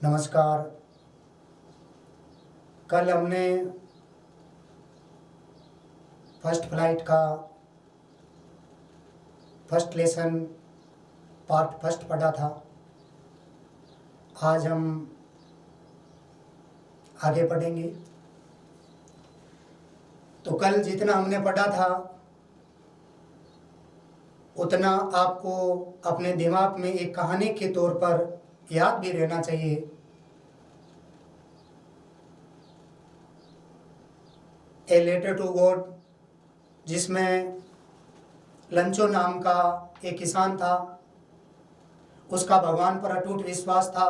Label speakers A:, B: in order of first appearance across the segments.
A: नमस्कार। कल हमने फर्स्ट फ्लाइट का फर्स्ट लेसन पार्ट फर्स्ट पढ़ा था। आज हम आगे पढ़ेंगे। तो कल जितना हमने पढ़ा था उतना आपको अपने दिमाग में एक कहानी के तौर पर याद भी रहना चाहिए। ए लेटर टू गॉड, जिसमें लंचो नाम का एक किसान था, उसका भगवान पर अटूट विश्वास था।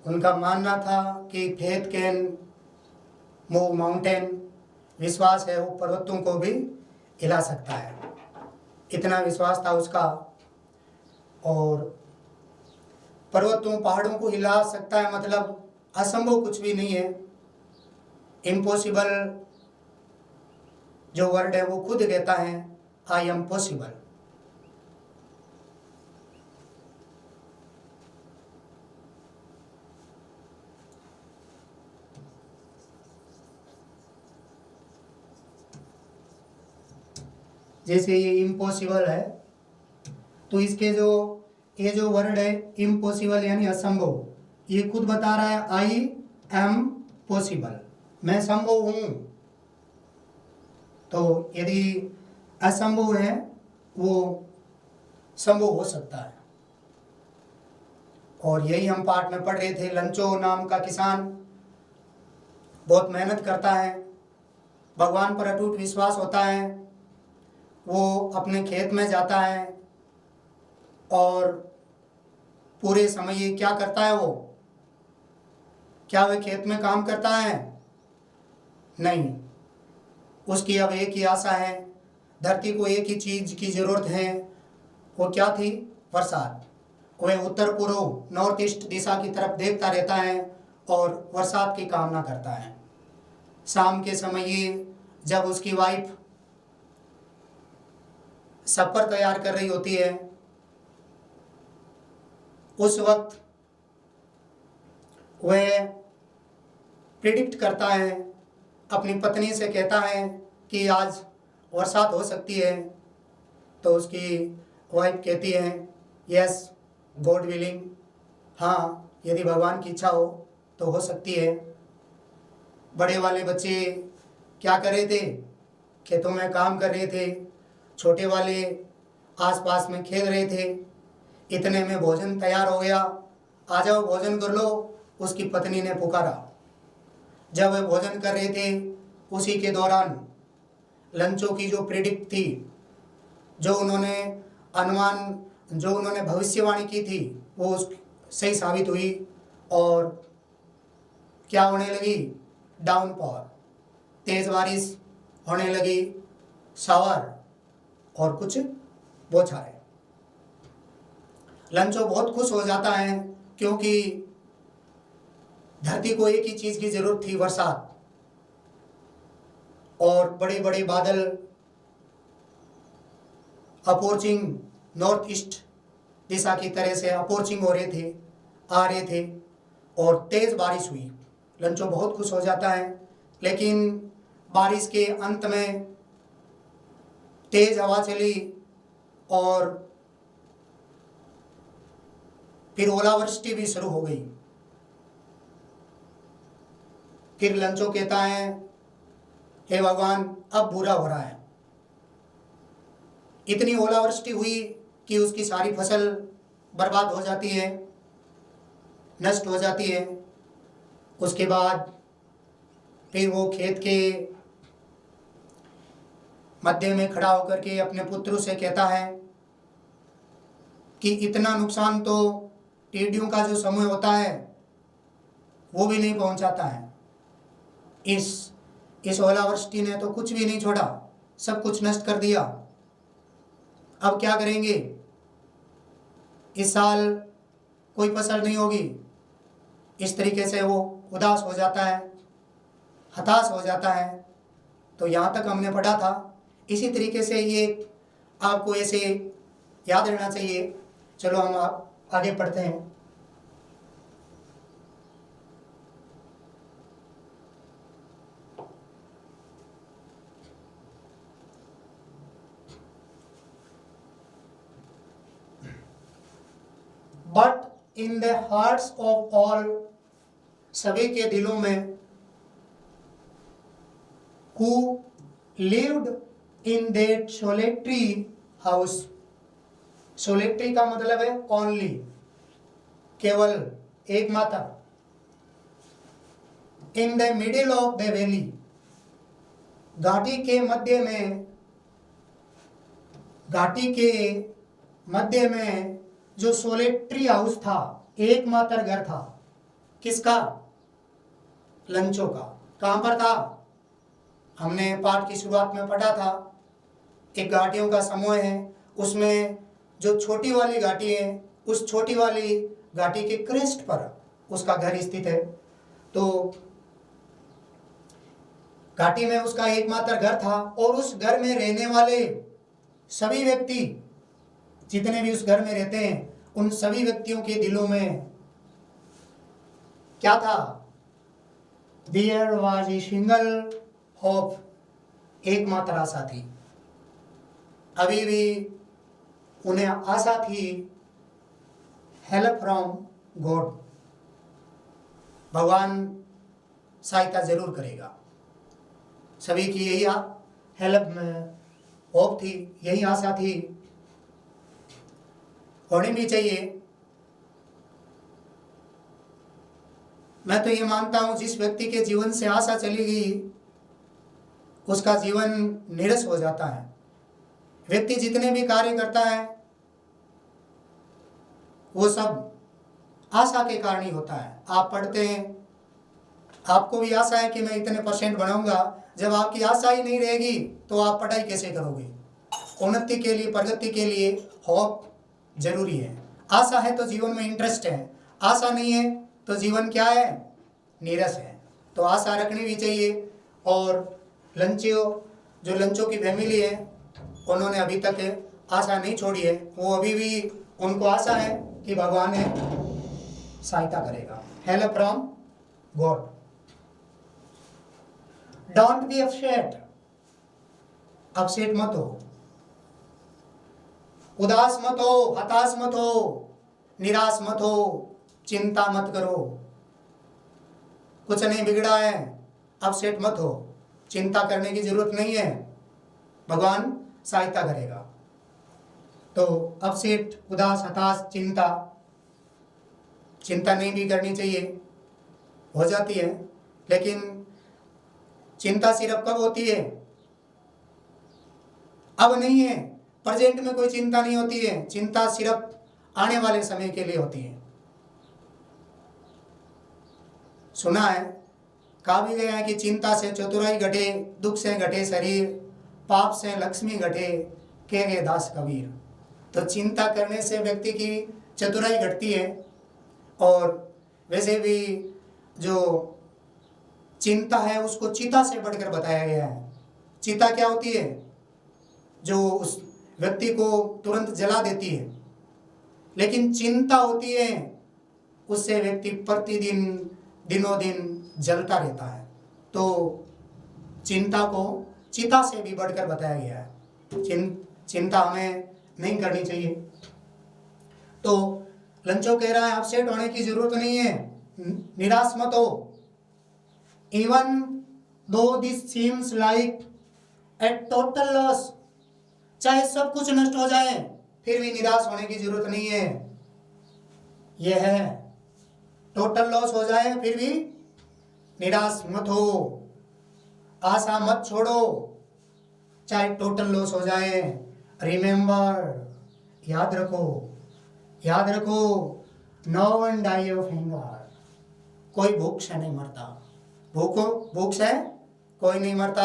A: उनका मानना था कि फेथ कैन मूव माउंटेन, विश्वास है वो पर्वतों को भी हिला सकता है। इतना विश्वास था उसका। और पर्वतों पहाड़ों को हिला सकता है मतलब असंभव कुछ भी नहीं है। इम्पॉसिबल जो वर्ड है वो खुद कहता है आई एम पॉसिबल। जैसे ये इम्पॉसिबल है तो इसके ये जो वर्ड है इम्पॉसिबल यानी असंभव, ये खुद बता रहा है आई एम पॉसिबल, मैं संभव हूं। तो यदि असंभव है वो संभव हो सकता है। और यही हम पाठ में पढ़ रहे थे। लंचो नाम का किसान बहुत मेहनत करता है, भगवान पर अटूट विश्वास होता है। वो अपने खेत में जाता है और पूरे समय ये क्या करता है, वो क्या वह खेत में काम करता है? नहीं। उसकी अब एक ही आशा है, धरती को एक ही चीज की जरूरत है। वो क्या थी? बरसात। वह उत्तर पूर्व नॉर्थ ईस्ट दिशा की तरफ देखता रहता है और बरसात की कामना करता है। शाम के समय ये जब उसकी वाइफ सफर तैयार कर रही होती है, उस वक्त वह प्रिडिक्ट करता है, अपनी पत्नी से कहता है कि आज बरसात हो सकती है। तो उसकी वाइफ कहती है यस गॉड विलिंग, हाँ यदि भगवान की इच्छा हो तो हो सकती है। बड़े वाले बच्चे क्या कर रहे थे? खेतों में काम कर रहे थे। छोटे वाले आसपास में खेल रहे थे। इतने में भोजन तैयार हो गया। आ जाओ भोजन कर लो, उसकी पत्नी ने पुकारा। जब वे भोजन कर रहे थे उसी के दौरान लंचो की जो प्रेडिक्ट थी, जो उन्होंने अनुमान, जो उन्होंने भविष्यवाणी की थी, वो सही साबित हुई। और क्या होने लगी? डाउनपॉर, तेज बारिश होने लगी, शावर और कुछ बौछारें। लंचो बहुत खुश हो जाता है क्योंकि धरती को एक ही चीज की जरूरत थी, बरसात। और बड़े बड़े बादल अप्रोचिंग नॉर्थ ईस्ट दिशा की तरह से अप्रोचिंग हो रहे थे, आ रहे थे और तेज बारिश हुई। लंचो बहुत खुश हो जाता है, लेकिन बारिश के अंत में तेज हवा चली और फिर ओलावृष्टि भी शुरू हो गई। फिर लंचो कहता है हे भगवान अब बुरा हो रहा है। इतनी ओलावृष्टि हुई कि उसकी सारी फसल बर्बाद हो जाती है, नष्ट हो जाती है। उसके बाद फिर वो खेत के मध्य में खड़ा होकर के अपने पुत्र से कहता है कि इतना नुकसान तो टिड्डियों का जो समूह होता है वो भी नहीं पहुंचाता है। इस ओलावृष्टि ने तो कुछ भी नहीं छोड़ा, सब कुछ नष्ट कर दिया। अब क्या करेंगे? इस साल कोई फसल नहीं होगी। इस तरीके से वो उदास हो जाता है, हताश हो जाता है। तो यहाँ तक हमने पढ़ा था। इसी तरीके से ये आपको ऐसे याद रहना चाहिए चलो हम आप आगे पढ़ते हैं। But in the hearts of all, सभी के दिलों में, who lived in that solitary house, solitary का मतलब है only, केवल, एकमात्र, in the middle of the valley, घाटी के मध्य में, घाटी के मध्य में जो सोलेट्री हाउस था, एकमात्र घर था, किसका? लंचों का। कहां पर था? हमने पाठ की शुरुआत में पढ़ा था, एक घाटियों का समूह है, उसमें जो छोटी वाली घाटी है, उस छोटी वाली घाटी के क्रेस्ट पर उसका घर स्थित है। तो घाटी में उसका एकमात्र घर था और उस घर में रहने वाले सभी व्यक्ति, जितने भी उस घर में रहते हैं, उन सभी व्यक्तियों के दिलों में क्या था? There was a single hope, एकमात्र आशा थी। अभी भी उन्हें आशा थी, हेल्प फ्रॉम गॉड, भगवान सहायता जरूर करेगा। सभी की यही हेल्प में होप थी, यही आशा थी, होनी भी चाहिए। मैं तो ये मानता हूं, जिस व्यक्ति के जीवन से आशा चली गई, उसका जीवन नीरस हो जाता है। व्यक्ति जितने भी कार्य करता है, वो सब आशा के कारण ही होता है। आप पढ़ते हैं, आपको भी आशा है कि मैं इतने % बनाऊंगा, जब आपकी आशा ही नहीं रहेगी तो आप पढ़ाई कैसे करोगे? उन्नति के लिए, प्रगति के लिए होप जरूरी है। आशा है तो जीवन में इंटरेस्ट है, आशा नहीं है तो जीवन क्या है? नीरस है। तो आशा रखनी भी चाहिए। और जो लंचों की फैमिली है, उन्होंने अभी तक आशा नहीं छोड़ी है, वो अभी भी उनको आशा है कि भगवान है सहायता करेगा, help from God. Don't be upset, upset मत हो, उदास मत हो, हताश मत हो, निराश मत हो, चिंता मत करो। कुछ नहीं बिगड़ा है, अपसेट मत हो, चिंता करने की जरूरत नहीं है, भगवान सहायता करेगा। तो अपसेट, उदास, हताश, चिंता नहीं भी करनी चाहिए, हो जाती है, लेकिन चिंता सिर्फ कब होती है? अब नहीं है, प्रेजेंट में कोई चिंता नहीं होती है, चिंता सिर्फ आने वाले समय के लिए होती है। सुना है, कहा भी गया है कि चिंता से चतुराई घटे, दुख से घटे शरीर, पाप से लक्ष्मी घटे, कहे दास कबीर। तो चिंता करने से व्यक्ति की चतुराई घटती है। और वैसे भी जो चिंता है उसको चिता से बढ़कर बताया गया है। चिता क्या होती है? जो उस व्यक्ति को तुरंत जला देती है, लेकिन चिंता होती है, उससे व्यक्ति प्रतिदिन, दिनों दिन जलता रहता है। तो चिंता को चिता से भी बढ़कर बताया गया है। चिंता हमें नहीं करनी चाहिए। तो लंचो कह रहा है, अपसेट होने की जरूरत नहीं है, निराश मत हो। Even though this seems like a total loss, चाहे सब कुछ नष्ट हो जाए फिर भी निराश होने की जरूरत नहीं है। यह है, टोटल लॉस हो जाए फिर भी निराश मत हो, आशा मत छोड़ो, चाहे टोटल लॉस हो जाए। रिमेंबर, याद रखो, no one die of hunger, कोई भूख से नहीं मरता। भूख से कोई नहीं मरता,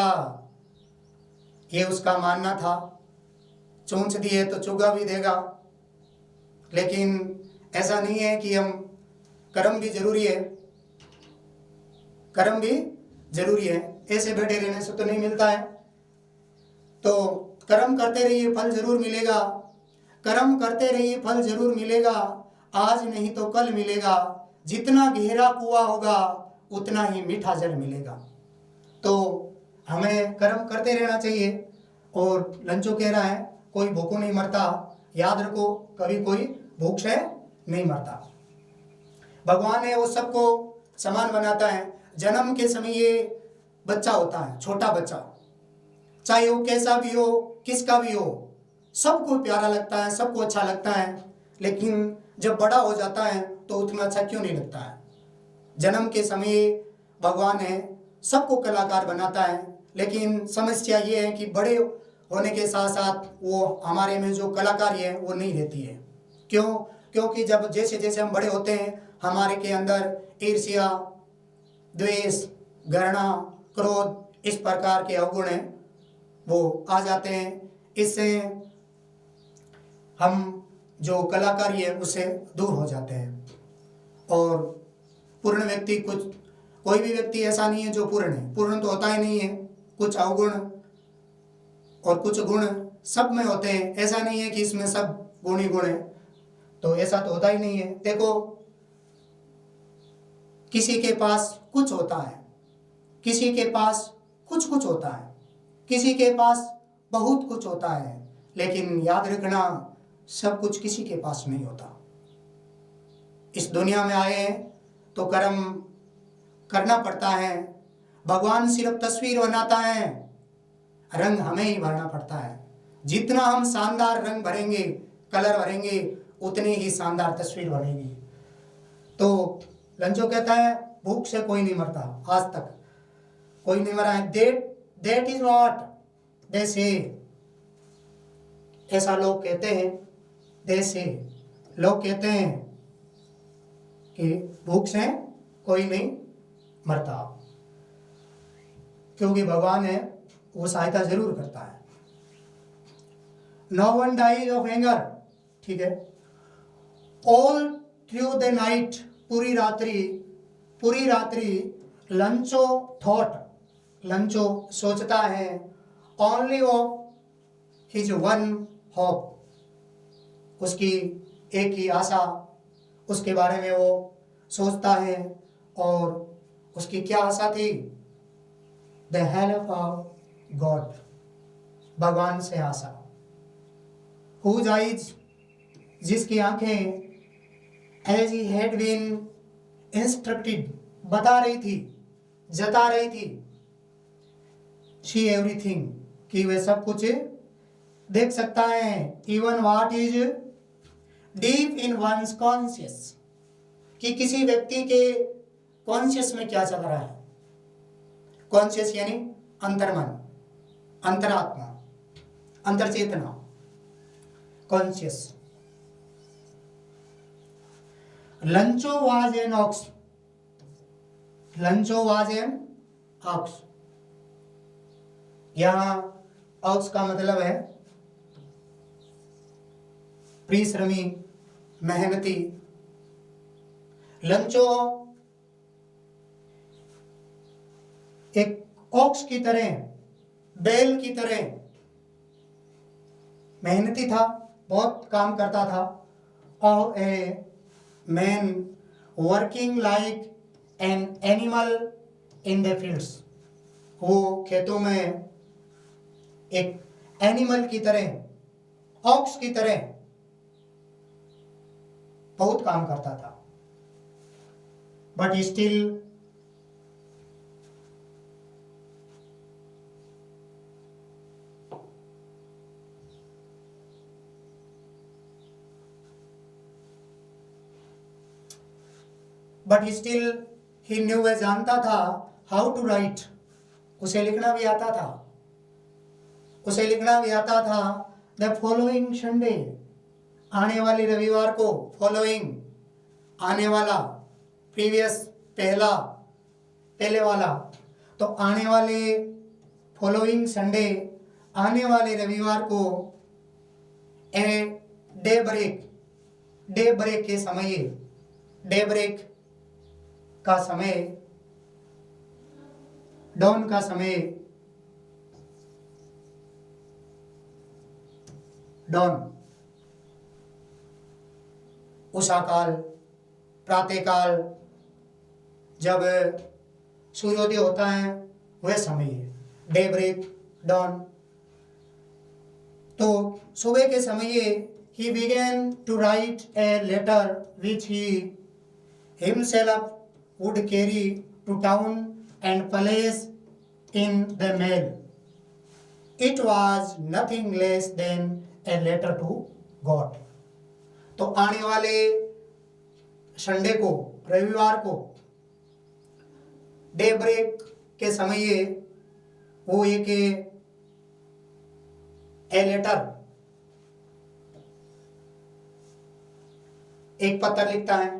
A: ये उसका मानना था। चोंच दिए तो चुगा भी देगा, लेकिन ऐसा नहीं है कि हम, कर्म भी जरूरी है, कर्म भी जरूरी है, ऐसे बैठे रहने से तो नहीं मिलता है। तो कर्म करते रहिए, फल जरूर मिलेगा। कर्म करते रहिए, फल जरूर मिलेगा, आज नहीं तो कल मिलेगा, जितना गहरा कुआं होगा उतना ही मीठा जल मिलेगा। तो हमें कर्म करते रहना चाहिए। और लंचो कह रहा है कोई भूखों नहीं मरता, याद रखो कभी कोई भूख से नहीं मरता। भगवान है वो सबको समान बनाता है। जन्म के समय ये बच्चा होता है, छोटा बच्चा, चाहे वो कैसा भी हो, किसका भी हो, सबको प्यारा लगता है, सबको अच्छा लगता है। लेकिन जब बड़ा हो जाता है तो उतना अच्छा क्यों नहीं लगता है? जन्म के समय भगवान है सबको कलाकार बनाता है, लेकिन समस्या ये है कि बड़े होने के साथ साथ वो हमारे में जो कलाकारी है वो नहीं रहती है। क्यों? क्योंकि जब जैसे जैसे हम बड़े होते हैं हमारे के अंदर ईर्ष्या, द्वेष, घृणा, क्रोध, इस प्रकार के अवगुण हैं वो आ जाते हैं। इससे हम जो कलाकारी है उससे दूर हो जाते हैं। और पूर्ण व्यक्ति, कोई भी व्यक्ति ऐसा नहीं है जो पूर्ण है, पूर्ण तो होता ही नहीं है। कुछ अवगुण और कुछ गुण सब में होते हैं, ऐसा नहीं है कि इसमें सब गुण ही गुण है, तो ऐसा तो होता ही नहीं है। देखो किसी के पास कुछ होता है, किसी के पास कुछ कुछ होता है, किसी के पास बहुत कुछ होता है, लेकिन याद रखना सब कुछ किसी के पास नहीं होता। इस दुनिया में आए हैं तो कर्म करना पड़ता है। भगवान सिर्फ तस्वीर बनाता है, रंग हमें ही भरना पड़ता है। जितना हम शानदार रंग भरेंगे, कलर भरेंगे, उतनी ही शानदार तस्वीर बनेगी। तो लंचो कहता है भूख से कोई नहीं मरता, आज तक कोई नहीं मरा है। दैट इज व्हाट दे से, ऐसा लोग कहते हैं, दे से लोग कहते हैं कि भूख से कोई नहीं मरता, क्योंकि भगवान है वो सहायता जरूर करता है। No one dies of anger, ठीक है। ऑल थ्रू द नाइट, पूरी रात्रि लंचो थॉट, लंचो सोचता है, only of his one hope, उसकी एक ही आशा, उसके बारे में वो सोचता है। और उसकी क्या आशा थी? द हेल्प ऑफ गॉड, भगवान से आशा। हुज आइज, जिसकी आंखें, as he had been instructed, बता रही थी, जता रही थी, शी एवरीथिंग, कि वह सब कुछ देख सकता है। Even what is deep in one's conscious, कि किसी व्यक्ति के कॉन्शियस में क्या चल रहा है। कॉन्शियस यानी अंतर्मन, अंतरात्मा, अंतर्चेतना, conscious. Lencho was an ox, Lencho was an ox, यहां ऑक्स का मतलब है परिश्रमी, मेहनती। लंचो एक ऑक्स की तरह, बैल की तरह मेहनती था, बहुत काम करता था। और a man working like an animal in the fields, वो खेतों में एक एनिमल की तरह, ऑक्स की तरह बहुत काम करता था। बट स्टिल ही न्यू, वह जानता था हाउ टू राइट, उसे लिखना भी आता था, उसे लिखना भी आता था। द फॉलोइंग संडे, आने वाले रविवार को, फॉलोइंग आने वाला, प्रीवियस पहला, पहले वाला, तो आने वाले फॉलोइंग संडे, आने वाले रविवार को, a daybreak, daybreak के समय, डे ब्रेक का समय, डॉन का समय, डॉन उषाकाल, प्रातःकाल, जब सूर्योदय होता है वह समय है, डे ब्रेक, डॉन। तो सुबह के समय he began to write a letter which he himself would carry to town and place in the mail. It was nothing less than a letter to God. तो आने वाले संडे को, रविवार को, डे ब्रेक के समय वो एक लेटर, एक पत्र लिखता है,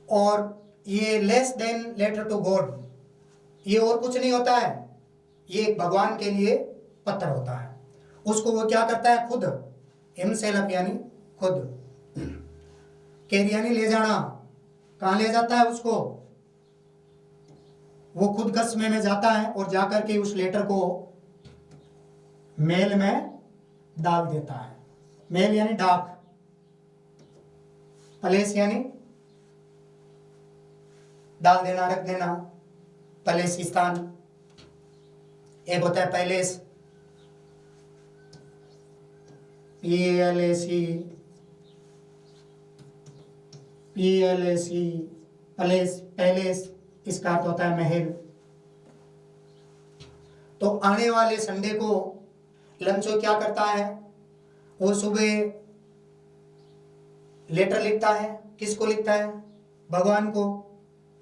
A: और ये less than letter to God, ये और कुछ नहीं होता है, ये एक भगवान के लिए पत्र होता है। उसको वो क्या करता है, खुद, हिमसेल्फ यानी खुद, कैरी यानी ले जाना, कहाँ ले जाता है उसको, वो खुद कस्बे में जाता है और जाकर के उस लेटर को मेल में डाल देता है। मेल यानी डाक, प्लेस यानी डाल देना, रख देना, प्लेस स्थान, एक होता है पैलेस, PLAC, प्लेस, पैलेस, इसका अर्थ होता है महल। तो आने वाले संडे को लंचो क्या करता है, वो सुबह लेटर लिखता है, किसको लिखता है, भगवान को,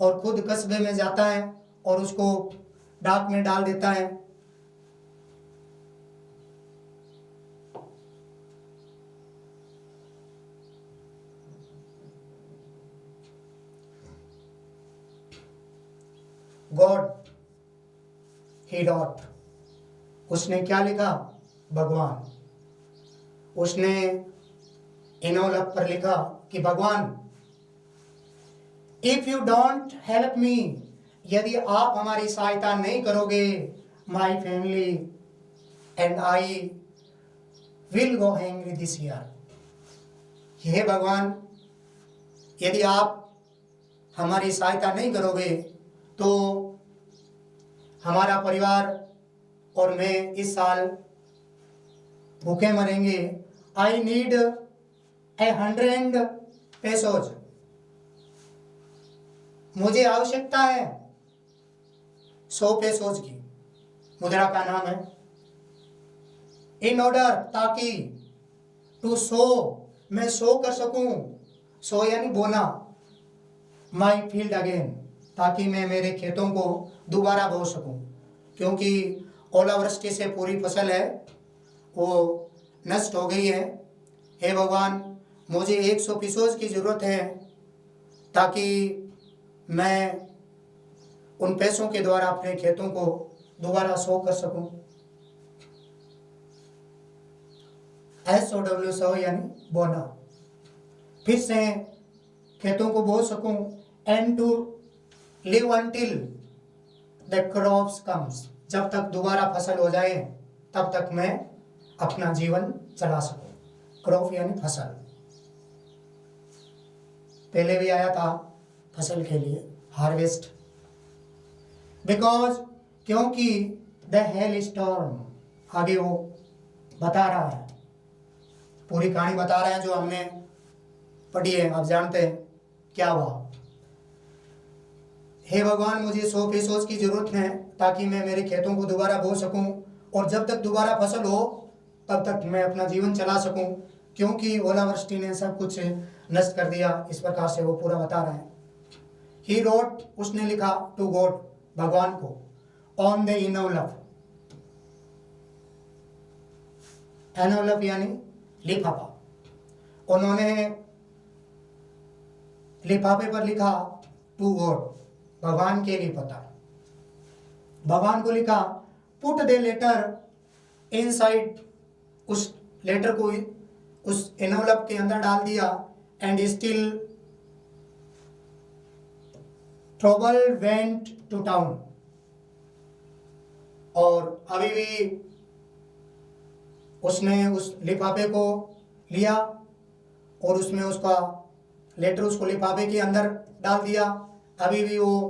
A: और खुद कस्बे में जाता है और उसको डाक में डाल देता है। गॉड ही डॉट, उसने क्या लिखा, भगवान। उसने इनोलप पर लिखा कि भगवान, if you don't help me, यदि आप हमारी सहायता नहीं करोगे, my family and I will go hungry this year. हे भगवान, यदि आप हमारी सहायता नहीं करोगे तो हमारा परिवार और मैं इस साल भूखे मरेंगे। आई नीड 100 पेसोज, मुझे आवश्यकता है 100 पेसोज की, मुद्रा का नाम है। इन ऑर्डर, ताकि, टू सो, मैं सो कर सकूं, सो यानी बोना, माई फील्ड अगेन, ताकि मैं मेरे खेतों को दोबारा बो सकूं, क्योंकि ओलावृष्टि से पूरी फसल है वो नष्ट हो गई है। हे भगवान, मुझे 100 पेसोज की जरूरत है ताकि मैं उन पैसों के द्वारा अपने खेतों को दोबारा सो कर सकूं। SOW, सो यानी बोना, फिर से खेतों को बो सकूं। And to live until the crops comes, जब तक दोबारा फसल हो जाए तब तक मैं अपना जीवन चला सकूं। क्रॉप यानी फसल, पहले भी आया था फसल के लिए, हार्वेस्ट। बिकॉज, क्योंकि द हेल स्टॉर्म, आगे वो बता रहा है, पूरी कहानी बता रहा है जो हमने पढ़ी है, आप जानते हैं क्या हुआ। हे भगवान, मुझे 100 पेसोज की जरूरत है ताकि मैं मेरे खेतों को दोबारा बो सकूं, और जब तक दोबारा फसल हो तब तक मैं अपना जीवन चला सकूं, क्योंकि ओलावृष्टि ने सब कुछ नष्ट कर दिया। इस प्रकार से वो पूरा बता रहा है। ही रोट, उसने लिखा, टू गॉड, भगवान को, ऑन द इनवलप, एनवलप यानी लिफाफा, उन्होंने लिफाफे पर लिखा टू गॉड, भगवान के लिए पता, भगवान को लिखा। पुट द लेटर इनसाइड, उस लेटर को उस एनवलप के अंदर डाल दिया। And still trouble went to town, और अभी भी उसने उस लिफाफे को लिया और उसमें उसका लेटर उसको लिफाफे के अंदर डाल दिया। अभी भी वो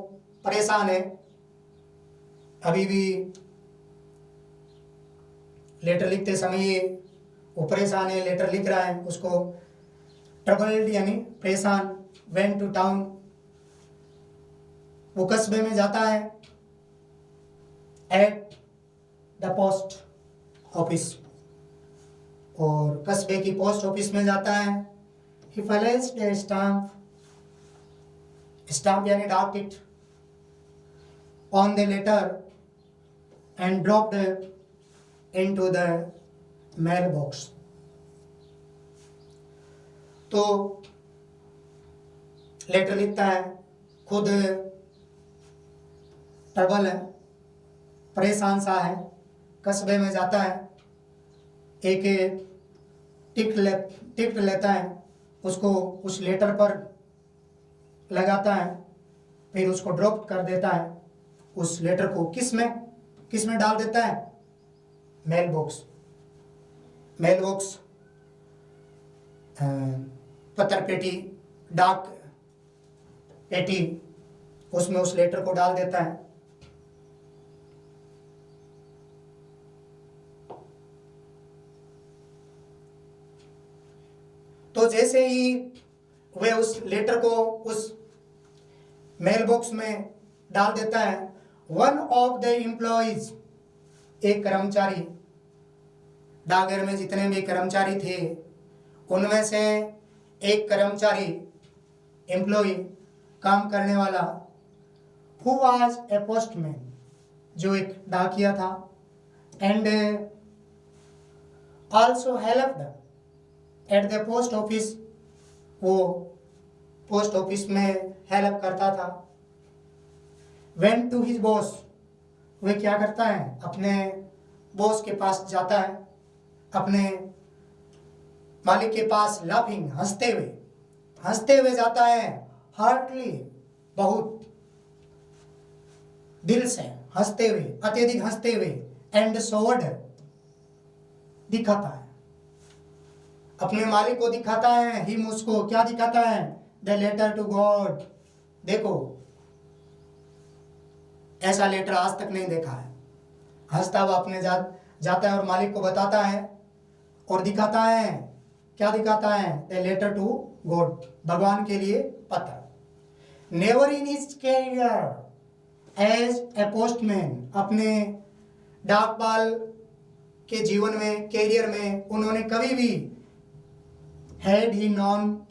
A: परेशान है, अभी भी लेटर लिखते समय वो परेशान है, लेटर लिख रहा है, उसको ट्रबल्ड यानी परेशान। वेंट टू टाउन, वो कस्बे में जाता है। एट द पोस्ट ऑफिस, और कस्बे की पोस्ट ऑफिस में जाता है। He placed a stamp, stamp यानी डाक टिकट, on the letter and dropped into the mail box. तो लेटर लिखता है, खुद ट्रबल है, परेशान सा है, कस्बे में जाता है, एक टिकट लेता है, उसको उस लेटर पर लगाता है, फिर उसको ड्रॉप कर देता है। उस लेटर को किस में डाल देता है? Mail box. मेल बॉक्स पत्र पेटी, डाक पेटी, उसमें उस लेटर को डाल देता है। तो जैसे ही वे उस लेटर को उस मेल बॉक्स में डाल देता है, वन ऑफ द एम्प्लॉइज, एक कर्मचारी, डाकघर में जितने भी कर्मचारी थे उनमें से एक कर्मचारी, एम्प्लॉय, काम करने वाला, हु वाज ए पोस्टमैन, जो एक डाकिया था, and also helped at the post office, वो पोस्ट ऑफिस में हेल्प करता था। वेंट टू हिज बॉस, वे क्या करता है? अपने बॉस के पास जाता है, अपने मालिक के पास, लाफिंग, हंसते हुए जाता है, हार्टली, बहुत दिल से हंसते हुए, अत्यधिक हंसते हुए, एंड शोड, दिखाता है, अपने मालिक को दिखाता है, हिम, उसको क्या दिखाता है? द लेटर टू गॉड, देखो ऐसा लेटर आज तक नहीं देखा है। हंसता हुआ अपने जाता है और मालिक को बताता है और दिखाता है, क्या दिखाता है? द लेटर टू गॉड, भगवान के लिए पत्र। Never in his career as a postman, अपने डाकपाल के जीवन में, कैरियर में, उन्होंने कभी भी had he non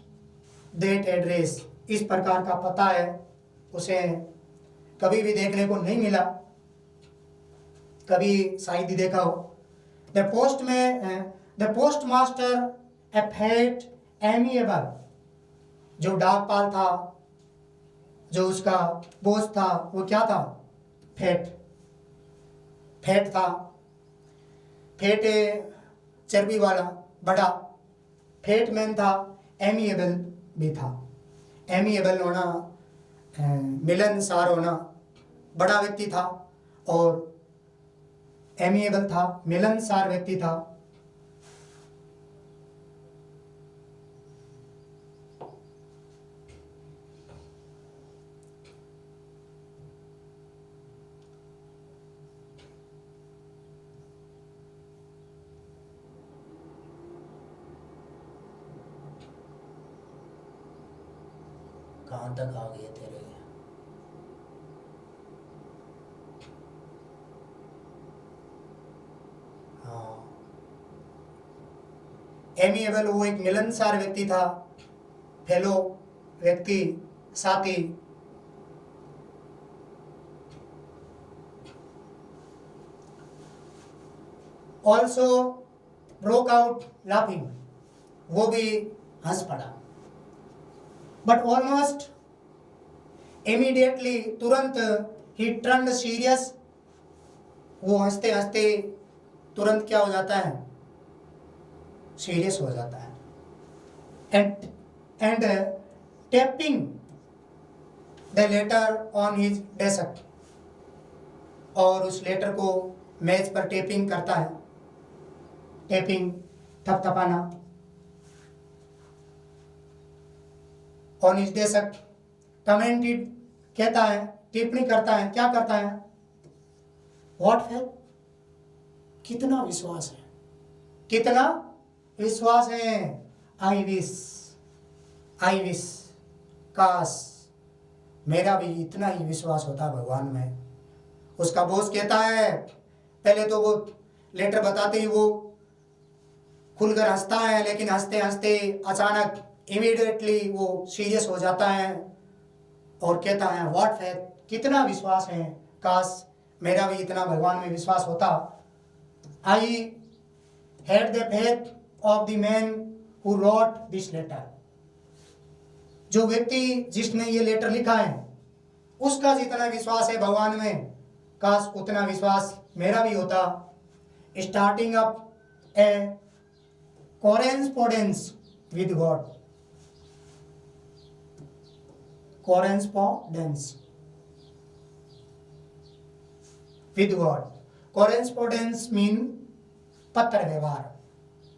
A: that address, इस प्रकार का पता है उसे कभी भी देखने को नहीं मिला, कभी शायद ही देखा हो। The postmaster a fat amiable, जो डाकपाल था, जो उसका बॉस था, वो क्या था? फेट था। फेट चर्बी वाला, बड़ा फेट मैन था, एमिएबल भी था। एमिएबल होना, मिलनसार होना, बड़ा व्यक्ति था, और एमिएबल था, मिलनसार व्यक्ति था। कहाँ तक आ गए तेरे? हाँ, एमिएबल, वो एक मिलनसार व्यक्ति था, फेलो व्यक्ति, साथी। ऑल्सो ब्रोक आउट लाफिंग, वो भी हंस पड़ा। बट ऑलमोस्ट इमीडिएटली, तुरंत, ही टर्न्ड सीरियस, वो हंसते हंसते तुरंत क्या हो जाता है? सीरियस हो जाता है। And tapping the later on his desk, और उस लेटर को मेज पर टेपिंग करता है। टेपिंग, थपथपाना, और निर्देशक कमेंटेड कहता है, टिप्पणी करता है, क्या करता है? व्हाट फेथ, कितना विश्वास है, कितना विश्वास है। आई विश, काश मेरा भी इतना ही विश्वास होता भगवान में। उसका बॉस कहता है, पहले तो वो लेटर बताते ही वो खुलकर हंसता है, लेकिन हंसते हंसते अचानक इमीडिएटली वो सीरियस हो जाता है और कहता है व्हाट फेथ, कितना विश्वास है, काश मेरा भी इतना भगवान में विश्वास होता। I had the faith of the man who wrote this letter, जो व्यक्ति जिसने ये लेटर लिखा है उसका जितना विश्वास है भगवान में, काश उतना विश्वास मेरा भी होता। Starting up A correspondence with God, correspondence with God, correspondence mean पत्र व्यवहार,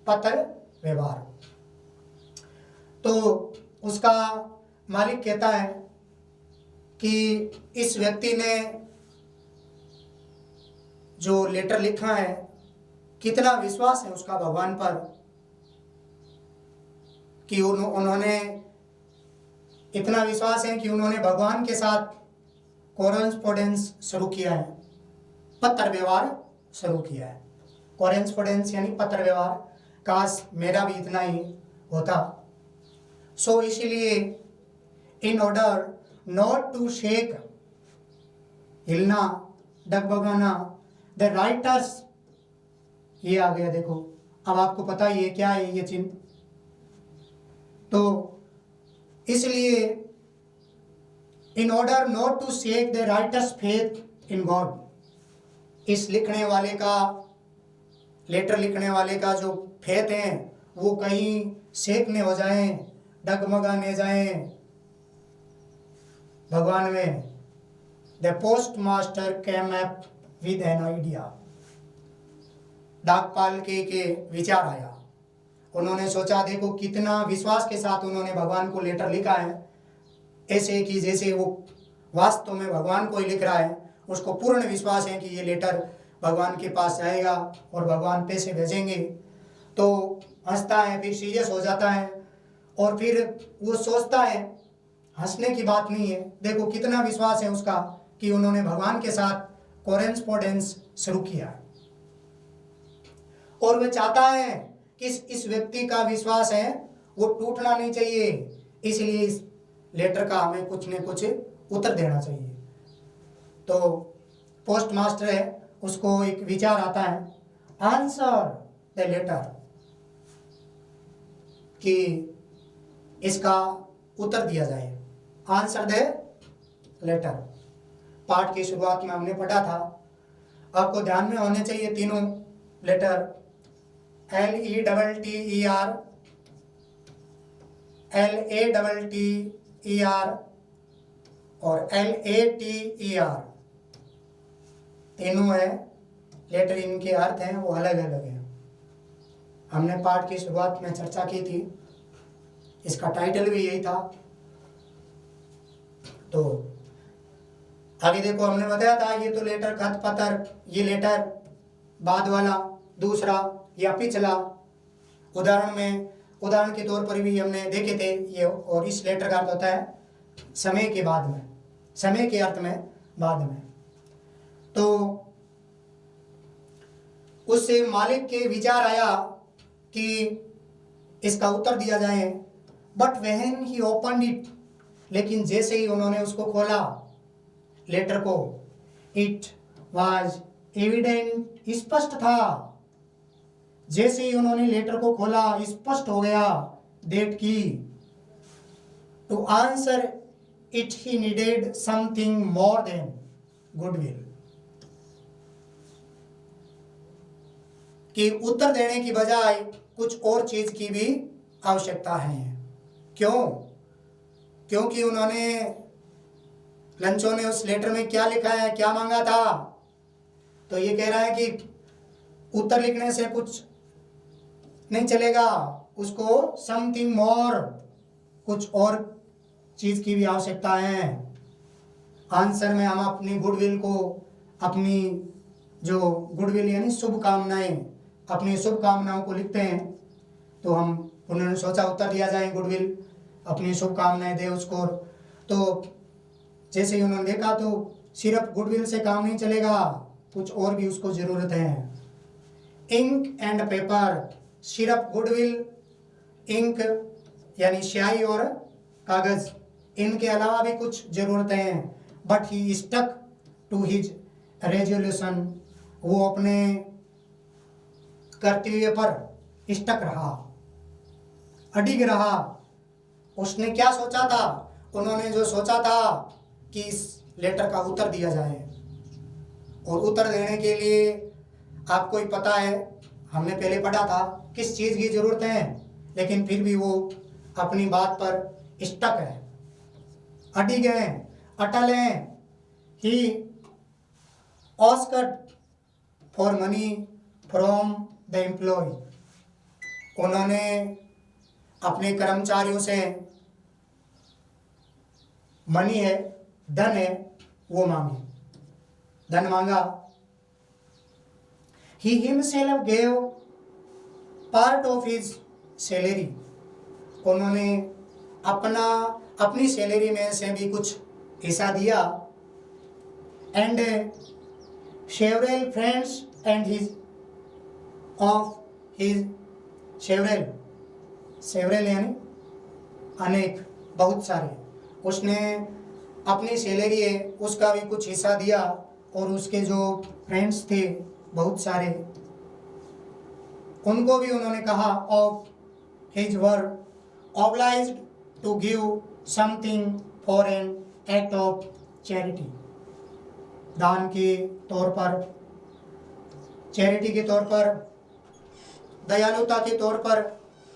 A: पत्र व्यवहार। तो उसका मालिक कहता है कि इस व्यक्ति ने जो लेटर लिखा है कितना विश्वास है उसका भगवान पर कि उन्होंने इतना विश्वास है कि उन्होंने भगवान के साथ कॉरेस्पोंडेंस शुरू किया है, पत्र व्यवहार शुरू किया है। कॉरेस्पोंडेंस यानी पत्र व्यवहार, काश मेरा भी इतना ही होता। सो इसीलिए in order not to shake, हिलना, डगबगाना, द राइटर्स, ये आ गया देखो, अब आपको पता ही है क्या है ये चिन्ह। तो इसलिए in order not to shake the writer's faith in God, इस लिखने वाले का, लेटर लिखने वाले का जो फेथ है वो कहीं शेकने हो जाए, डगमगाने जाए भगवान में। The postmaster came up with an idea, डाकपाल के विचार आया, उन्होंने सोचा देखो कितना विश्वास के साथ उन्होंने भगवान को लेटर लिखा है, ऐसे कि जैसे वो वास्तव में भगवान को ही लिख रहा है, उसको पूर्ण विश्वास है कि ये लेटर भगवान के पास जाएगा और भगवान पैसे भेजेंगे। तो हंसता है, फिर सीरियस हो जाता है और फिर वो सोचता है, हंसने की बात नहीं है, देखो कितना विश्वास है उसका कि उन्होंने भगवान के साथ कॉरेस्पोंडेंस शुरू किया और वह चाहता है कि इस व्यक्ति का विश्वास है वो टूटना नहीं चाहिए, इसलिए इस लेटर का हमें कुछ न कुछ उत्तर देना चाहिए। तो पोस्ट मास्टर है, उसको एक विचार आता है, आंसर द लेटर, कि इसका उत्तर दिया जाए, आंसर द लेटर। पाठ की शुरुआत में हमने पढ़ा था, आपको ध्यान में होने चाहिए तीनों लेटर, LETTER, LATTER और LATER, तीनों है लेटर, इनके अर्थ हैं वो अलग अलग हैं। हमने पाठ की शुरुआत में चर्चा की थी, इसका टाइटल भी यही था। तो आगे देखो, हमने बताया था ये तो लेटर, खत, पत्र, ये लेटर बाद वाला, दूसरा या पिछला। उदाहरण के तौर पर भी हमने देखे थे ये, और इस लेटर का अर्थ होता है समय के बाद में, समय के अर्थ में बाद में। तो उससे मालिक के विचार आया कि इसका उत्तर दिया जाए, but when he opened it, लेकिन जैसे ही उन्होंने उसको खोला लेटर को, इट वाज एविडेंट, स्पष्ट था, जैसे ही उन्होंने लेटर को खोला स्पष्ट हो गया दैट की to answer it he needed something more than goodwill, कि उत्तर देने की बजाय कुछ और चीज की भी आवश्यकता है। क्यों? क्योंकि उन्होंने, लंचो ने उस लेटर में क्या लिखा है, क्या मांगा था? तो ये कह रहा है कि उत्तर लिखने से कुछ नहीं चलेगा, उसको समथिंग मोर, कुछ और चीज़ की भी आवश्यकता है। आंसर में हम अपनी गुडविल को, अपनी जो गुडविल यानी शुभकामनाएं, अपनी शुभकामनाओं को लिखते हैं। तो हम उन्होंने सोचा उत्तर दिया जाए गुडविल, अपनी शुभकामनाएं दे उसको। तो जैसे ही उन्होंने देखा तो सिर्फ गुडविल से काम नहीं चलेगा, कुछ और भी उसको ज़रूरत है। इंक एंड पेपर, सिर्फ गुडविल, इंक यानी स्याही और कागज़, इनके अलावा भी कुछ ज़रूरतें हैं। But he stuck to his resolution, वो अपने कर्तव्य पर स्टक रहा, अडिग रहा। उसने क्या सोचा था? उन्होंने जो सोचा था कि इस लेटर का उत्तर दिया जाए, और उत्तर देने के लिए आपको ही पता है, हमने पहले पढ़ा था किस चीज़ की ज़रूरत है, लेकिन फिर भी वो अपनी बात पर स्टक है, अडिग हैं, अटल हैं। He asked for money from the employ, उन्होंने अपने कर्मचारियों से मनी है, धन है, वो मांगे, धन मांगा। He himself gave part of his salary, उन्होंने अपनी सैलरी में से भी कुछ हिस्सा दिया। And several friends and his several यानी अनेक, बहुत सारे, उसने अपनी सैलरी है उसका भी कुछ हिस्सा दिया, और उसके जो फ्रेंड्स थे बहुत सारे, उनको भी उन्होंने कहा of his were obliged to give something for an act of charity, दान के तौर पर, चैरिटी के तौर पर, दयालुता के तौर पर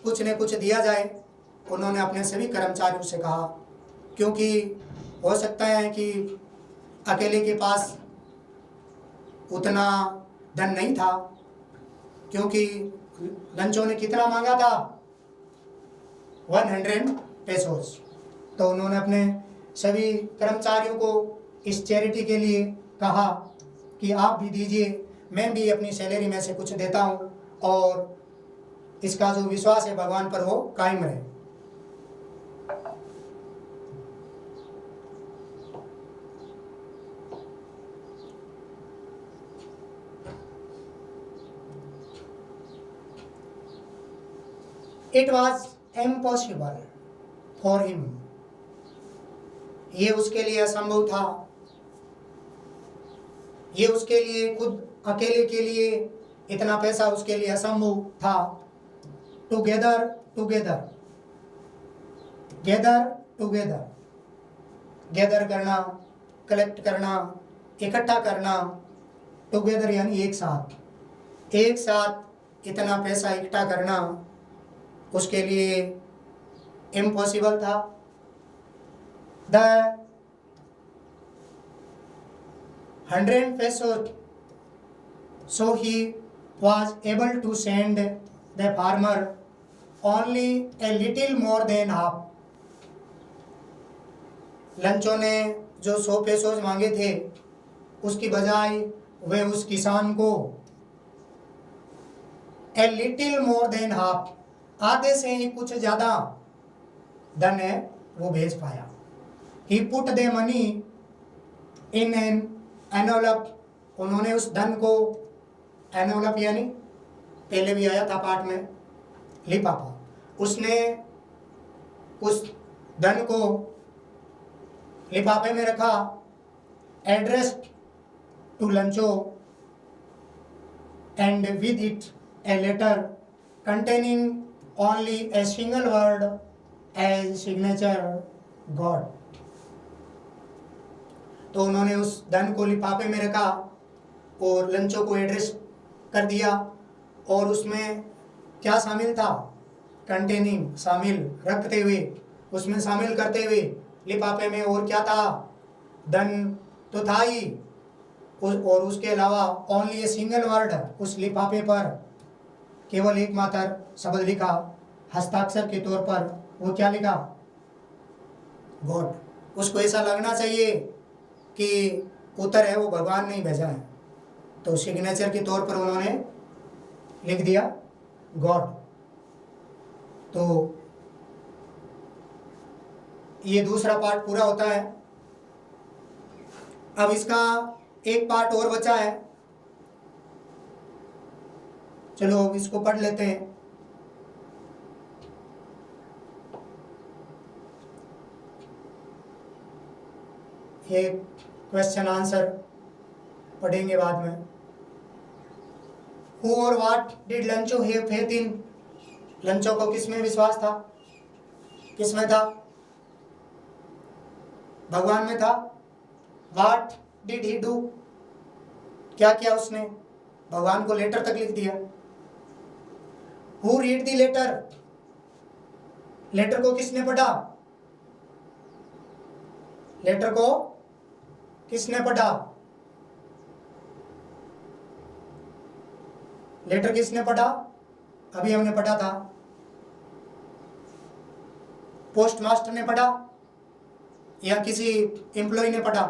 A: कुछ न कुछ दिया जाए। उन्होंने अपने सभी कर्मचारियों से कहा, क्योंकि हो सकता है कि अकेले के पास उतना धन नहीं था, क्योंकि लंचों ने कितना मांगा था, 100 पेसोस। तो उन्होंने अपने सभी कर्मचारियों को इस चैरिटी के लिए कहा कि आप भी दीजिए, मैं भी अपनी सैलरी में से कुछ देता हूँ, और इसका जो विश्वास है भगवान पर वो कायम रहे। It was impossible for him, ये उसके लिए असंभव था, ये उसके लिए खुद अकेले के लिए इतना पैसा उसके लिए असंभव था। टुगेदर गैदर करना, कलेक्ट करना, इकट्ठा करना, टुगेदर यानी एक साथ इतना पैसा इकट्ठा करना उसके लिए इम्पॉसिबल था। The 100 pesos, so he was able to send the farmer only a little more than half. लंचों ने जो 100 पेसोज मांगे थे, उसकी बजाय वे उस किसान को a little more than half, आधे से ही कुछ ज़्यादा धन है वो भेज पाया। He put the money in an envelope, उन्होंने उस धन को, एनवेलप यानी पहले भी आया था पाठ में, लिफाफा, उसने उस धन को लिफाफे में रखा। Addressed to Lencho and with it a letter containing only a single word as signature God. तो उन्होंने उस धन को लिफाफे में रखा और लंचों को एड्रेस कर दिया, और उसमें क्या शामिल था? कंटेनिंग, शामिल रखते हुए, उसमें शामिल करते हुए लिफाफे में, और क्या था? धन तो था ही, और उसके अलावा ओनली ए सिंगल वर्ड, उस लिफाफे पर केवल एकमात्र शब्द लिखा, हस्ताक्षर के तौर पर। वो क्या लिखा? गॉड, उसको ऐसा लगना चाहिए कि उत्तर है वो भगवान ने ही भेजा है, तो सिग्नेचर के तौर पर उन्होंने लिख दिया गॉड। तो ये दूसरा पार्ट पूरा होता है। अब इसका एक पार्ट और बचा है, चलो इसको पढ़ लेते हैं। ये क्वेश्चन आंसर पढ़ेंगे बाद में। Who और what did लंचो have faith in? लंचो को किस में विश्वास था? किस में था? भगवान में था। What did he do? क्या किया उसने? भगवान को लेटर तक लिख दिया। Who read the letter? Letter को किसने पढ़ा? लेटर को किसने पढ़ा? लेटर किसने पढ़ा? अभी हमने पढ़ा था, पोस्ट मास्टर ने पढ़ा या किसी एम्प्लॉय ने पढ़ा?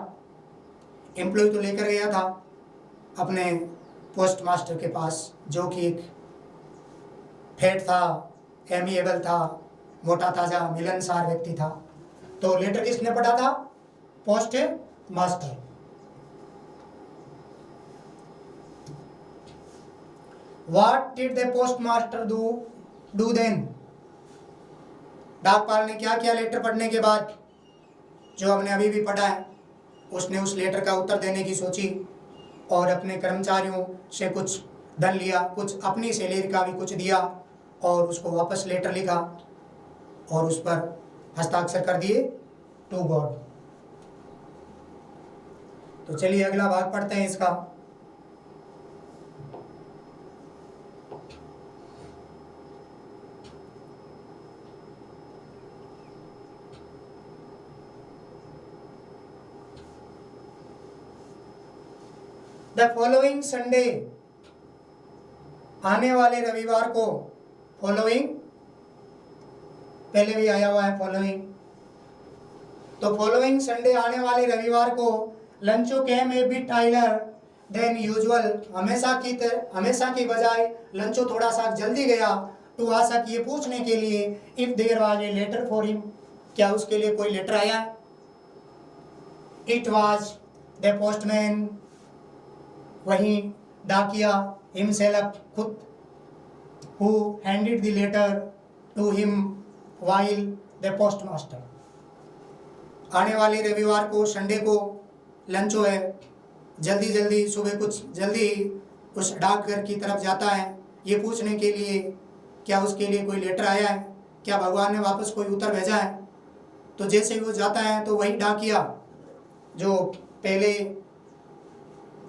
A: एम्प्लॉय तो लेकर गया था अपने पोस्ट मास्टर के पास, जो कि एक फैट था, एमिएबल था, मोटा ताजा मिलनसार व्यक्ति था। तो लेटर किसने पढ़ा था? Post master. What did the postmaster do then? डाकपाल ने क्या किया लेटर पढ़ने के बाद? जो हमने अभी भी पढ़ा है, उसने उस लेटर का उत्तर देने की सोची और अपने कर्मचारियों से कुछ धन लिया, कुछ अपनी सैलरी का भी कुछ दिया और उसको वापस लेटर लिखा और उस पर हस्ताक्षर कर दिए टू गॉड। तो चलिए अगला भाग पढ़ते हैं इसका। द फॉलोइंग संडे, आने वाले रविवार को, फॉलोइंग पहले भी आया हुआ है फॉलोइंग, तो फॉलोइंग संडे आने वाले रविवार को लंचो केम ए बिट अर्लियर देन यूजुअल, हमेशा की बजाय लंचो थोड़ा सा जल्दी गया टू आशा कि ये पूछने के लिए if there was a letter for him, क्या उसके लिए कोई लेटर आया? इट वाज द पोस्टमैन, वही डाकिया, हिमसेल्फ खुद, who handed the letter to him while the postmaster. आने वाले रविवार को, संडे को लंचो है, जल्दी सुबह कुछ जल्दी उस डाकघर की तरफ जाता है ये पूछने के लिए क्या उसके लिए कोई लेटर आया है, क्या भगवान ने वापस कोई उत्तर भेजा है। तो जैसे ही वो जाता है तो वही डाकिया जो पहले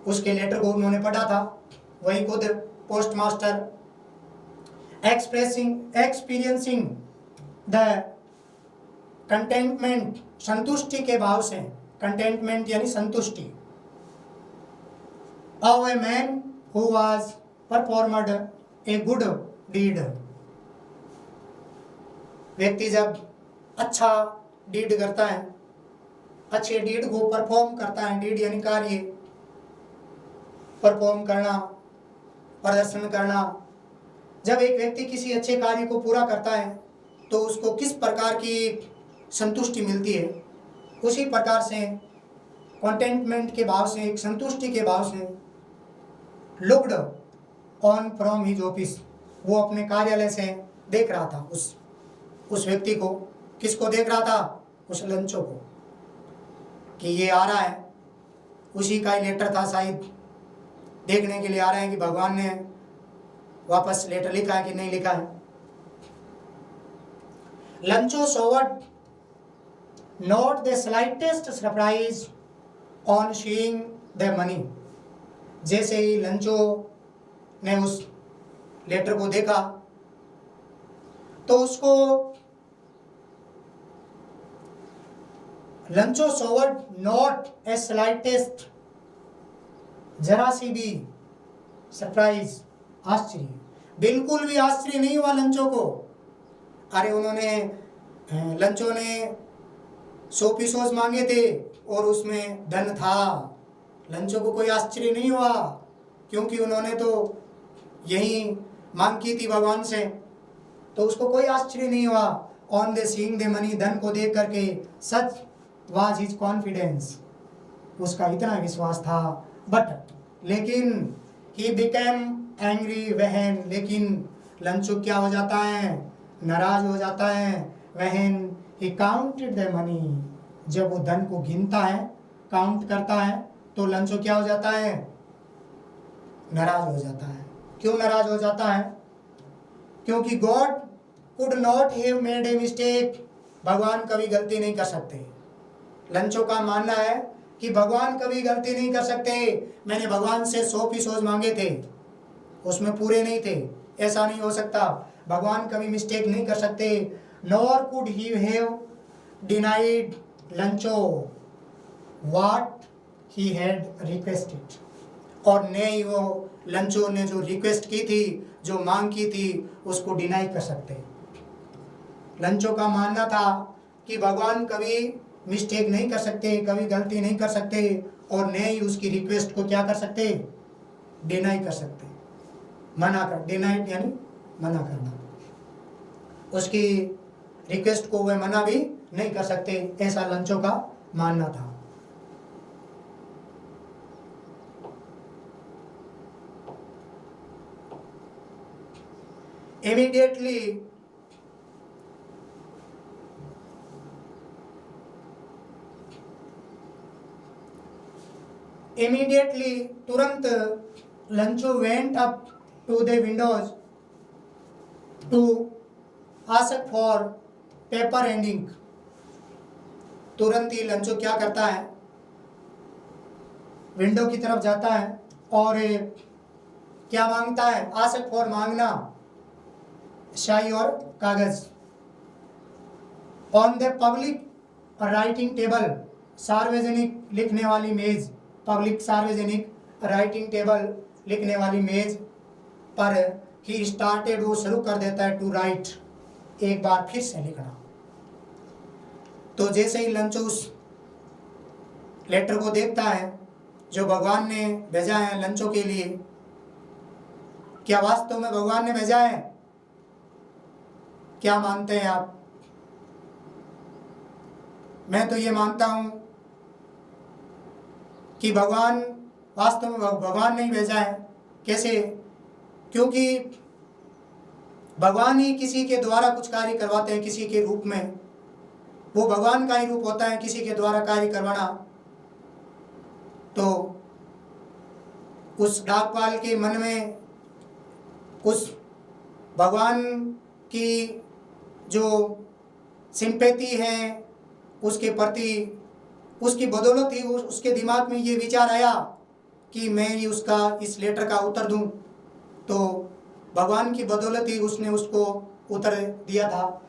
A: उसके लेटर को उन्होंने पढ़ा था, वही खुद postmaster experiencing the contentment, संतुष्टि के भाव से, कंटेंटमेंट यानी संतुष्टि, of a man who was performed a good deed, व्यक्ति जब अच्छा डीड करता है, अच्छे डीड को परफॉर्म करता है, डीड यानी कार्य, परफॉर्म करना, प्रदर्शन करना, जब एक व्यक्ति किसी अच्छे कार्य को पूरा करता है तो उसको किस प्रकार की संतुष्टि मिलती है, उसी प्रकार से कंटेंटमेंट के भाव से, एक संतुष्टि के भाव से, looked on from his office, वो अपने कार्यालय से देख रहा था उस व्यक्ति को, किसको देख रहा था? उस लंचो को, कि ये आ रहा है, उसी का ही लेटर था शायद, देखने के लिए आ रहे हैं कि भगवान ने वापस लेटर लिखा है कि नहीं लिखा है। Lencho showed not the slightest surprise on seeing the money, जैसे ही लंचो ने उस लेटर को देखा तो उसको लंचो शोवर्ड नॉट ए स्लाइटेस्ट, जरा सी भी सरप्राइज, आश्चर्य, बिल्कुल भी आश्चर्य नहीं हुआ लंचो को। अरे उन्होंने, लंचो ने 100 पीसोस मांगे थे और उसमें धन था। लंचो को कोई आश्चर्य नहीं हुआ, क्योंकि उन्होंने तो यही मांग की थी भगवान से, तो उसको कोई आश्चर्य नहीं हुआ। On the seeing the money, धन को देख करके, सच वाज हिज कॉन्फिडेंस, उसका इतना विश्वास था। बट लेकिन ही बिकेम एंग्री वहन, लेकिन लंचो क्या हो जाता है, नाराज हो जाता है। वहन ही काउंटेड द मनी, जब वो धन को गिनता है, काउंट करता है, तो लंचो क्या हो जाता है, नाराज हो जाता है। क्यों नाराज हो जाता है? क्योंकि God could not have made a mistake, भगवान कभी गलती नहीं कर सकते। लंचो का मानना है कि भगवान कभी गलती नहीं कर सकते। मैंने भगवान से 100 पीसोस मांगे थे, उसमें पूरे नहीं थे, ऐसा नहीं हो सकता। भगवान कभी मिस्टेक नहीं कर सकते। Nor could he have denied लंचो what he had requested, और न ही वो लंचो ने जो रिक्वेस्ट की थी, जो मांग की थी, उसको डिनाई कर सकते। लंचो का मानना था कि भगवान कभी मिस्टेक नहीं कर सकते, कभी गलती नहीं कर सकते, और न ही उसकी रिक्वेस्ट को क्या कर सकते, डिनाई कर सकते, मना कर। डिनाइड यानी मना करना, उसकी रिक्वेस्ट को वे मना भी नहीं कर सकते, ऐसा लंचो का मानना था। इमीडिएटली तुरंत Lencho went up to the windows to ask for paper and ink. तुरंत ही लंचो क्या करता है, विंडो की तरफ जाता है और क्या मांगता है, आस्क फॉर मांगना, स्याही और कागज। On the public writing table, सार्वजनिक लिखने वाली मेज, पब्लिक सार्वजनिक राइटिंग टेबल लिखने वाली मेज पर ही स्टार्टेड, वो शुरू कर देता है, टू राइट, एक बार फिर से लिखना। तो जैसे ही लंचो उस लेटर को देखता है जो भगवान ने भेजा है लंचो के लिए, क्या वास्तव में भगवान ने भेजा है? क्या मानते हैं आप? मैं तो ये मानता हूं कि भगवान, वास्तव में भगवान नहीं भेजा है। कैसे? क्योंकि भगवान ही किसी के द्वारा कुछ कार्य करवाते हैं, किसी के रूप में, वो भगवान का ही रूप होता है किसी के द्वारा कार्य करवाना। तो उस डाकपाल के मन में उस भगवान की जो सिंपैथी है उसके प्रति, उसकी बदौलत ही उसके दिमाग में ये विचार आया कि मैं ही उसका इस लेटर का उत्तर दूं। तो भगवान की बदौलत ही उसने उसको उत्तर दिया था।